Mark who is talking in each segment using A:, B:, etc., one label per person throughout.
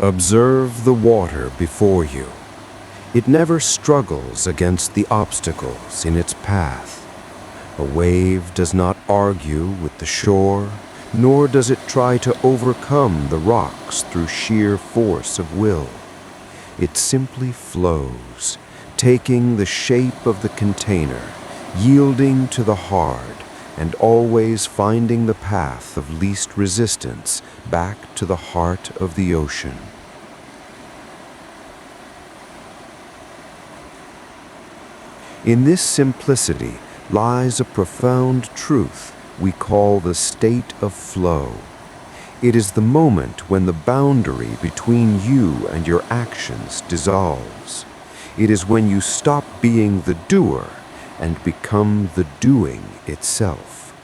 A: Observe the water before you. It never struggles against the obstacles in its path. A wave does not argue with the shore, nor does it try to overcome the rocks through sheer force of will. It simply flows, taking the shape of the container, yielding to the hard, and always finding the path of least resistance back to the heart of the ocean. In this simplicity lies a profound truth we call the state of flow. It is the moment when the boundary between you and your actions dissolves. It is when you stop being the doer and become the doing itself.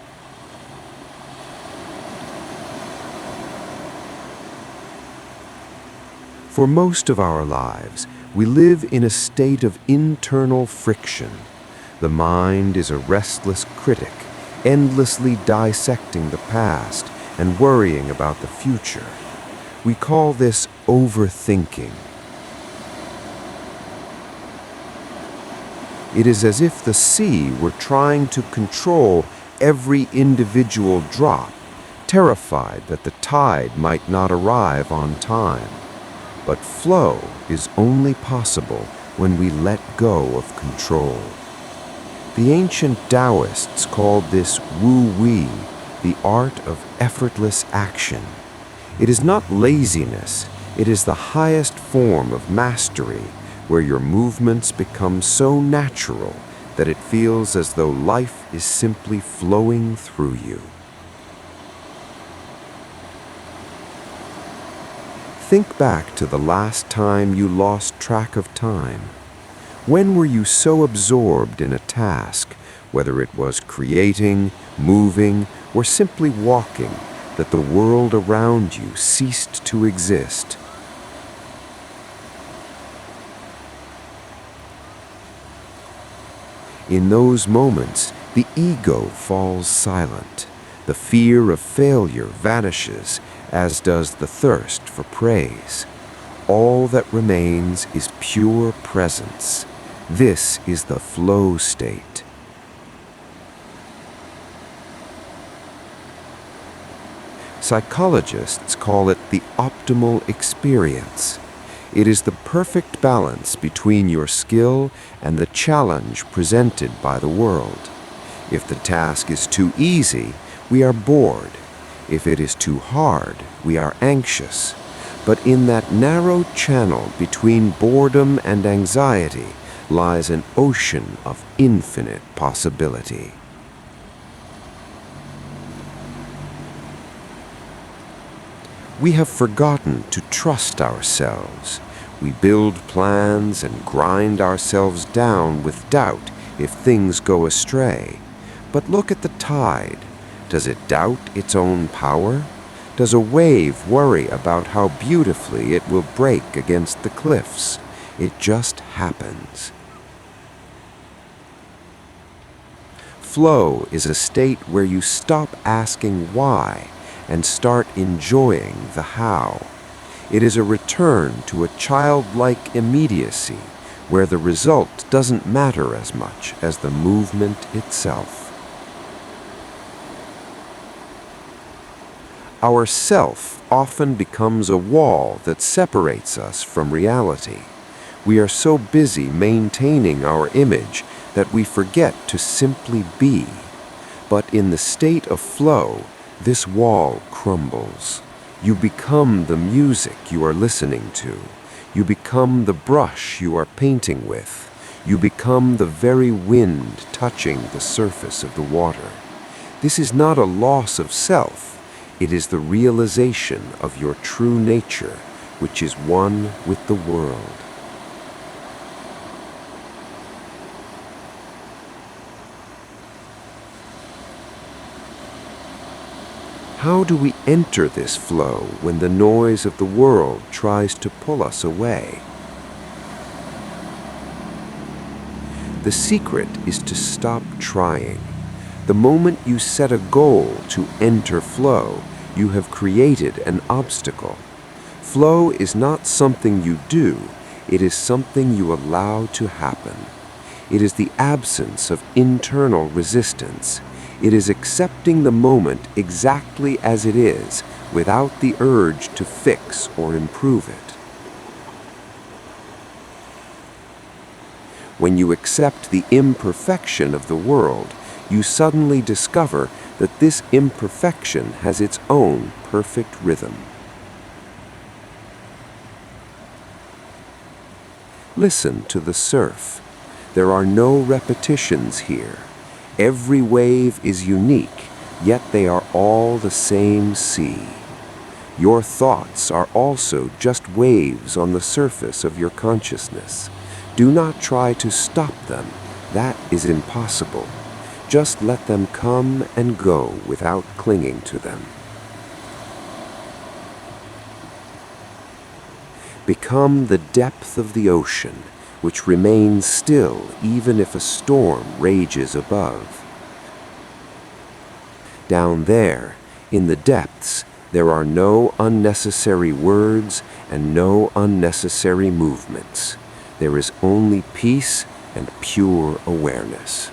A: For most of our lives, we live in a state of internal friction. The mind is a restless critic, endlessly dissecting the past and worrying about the future. We call this overthinking. It is as if the sea were trying to control every individual drop, terrified that the tide might not arrive on time. But flow is only possible when we let go of control. The ancient Taoists called this Wu Wei, the art of effortless action. It is not laziness, it is the highest form of mastery, where your movements become so natural that it feels as though life is simply flowing through you. Think back to the last time you lost track of time. When were you so absorbed in a task, whether it was creating, moving, or simply walking, that the world around you ceased to exist? In those moments, the ego falls silent. The fear of failure vanishes, as does the thirst for praise. All that remains is pure presence. This is the flow state. Psychologists call it the optimal experience. It is the perfect balance between your skill and the challenge presented by the world. If the task is too easy, we are bored. If it is too hard, we are anxious. But in that narrow channel between boredom and anxiety lies an ocean of infinite possibility. We have forgotten to trust ourselves. We build plans and grind ourselves down with doubt if things go astray. But look at the tide. Does it doubt its own power? Does a wave worry about how beautifully it will break against the cliffs? It just happens. Flow is a state where you stop asking why and start enjoying the how. It is a return to a childlike immediacy where the result doesn't matter as much as the movement itself. Our self often becomes a wall that separates us from reality. We are so busy maintaining our image that we forget to simply be. But in the state of flow, this wall crumbles. You become the music you are listening to. You become the brush you are painting with. You become the very wind touching the surface of the water. This is not a loss of self. It is the realization of your true nature, which is one with the world. How do we enter this flow when the noise of the world tries to pull us away? The secret is to stop trying. The moment you set a goal to enter flow, you have created an obstacle. Flow is not something you do, it is something you allow to happen. It is the absence of internal resistance. It is accepting the moment exactly as it is, without the urge to fix or improve it. When you accept the imperfection of the world, you suddenly discover that this imperfection has its own perfect rhythm. Listen to the surf. There are no repetitions here. Every wave is unique, yet they are all the same sea. Your thoughts are also just waves on the surface of your consciousness. Do not try to stop them. That is impossible. Just let them come and go without clinging to them. Become the depth of the ocean, which remains still even if a storm rages above. Down there, in the depths, there are no unnecessary words and no unnecessary movements. There is only peace and pure awareness.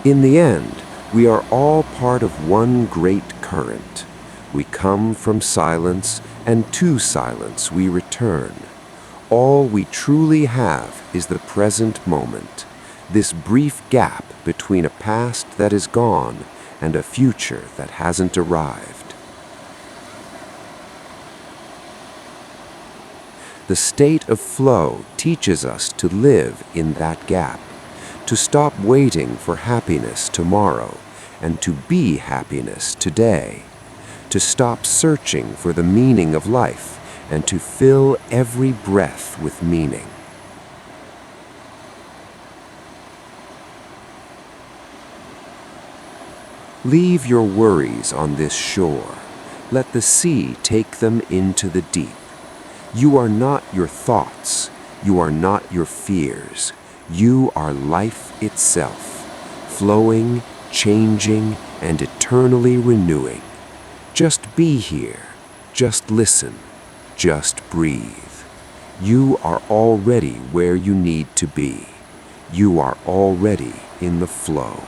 A: In the end, we are all part of one great current. We come from silence, and to silence we return. All we truly have is the present moment, this brief gap between a past that is gone and a future that hasn't arrived. The state of flow teaches us to live in that gap, to stop waiting for happiness tomorrow and to be happiness today, to stop searching for the meaning of life and to fill every breath with meaning. Leave your worries on this shore. Let the sea take them into the deep. You are not your thoughts. You are not your fears. You are life itself, flowing, changing, and eternally renewing. Just be here. Just listen. Just breathe. You are already where you need to be. You are already in the flow.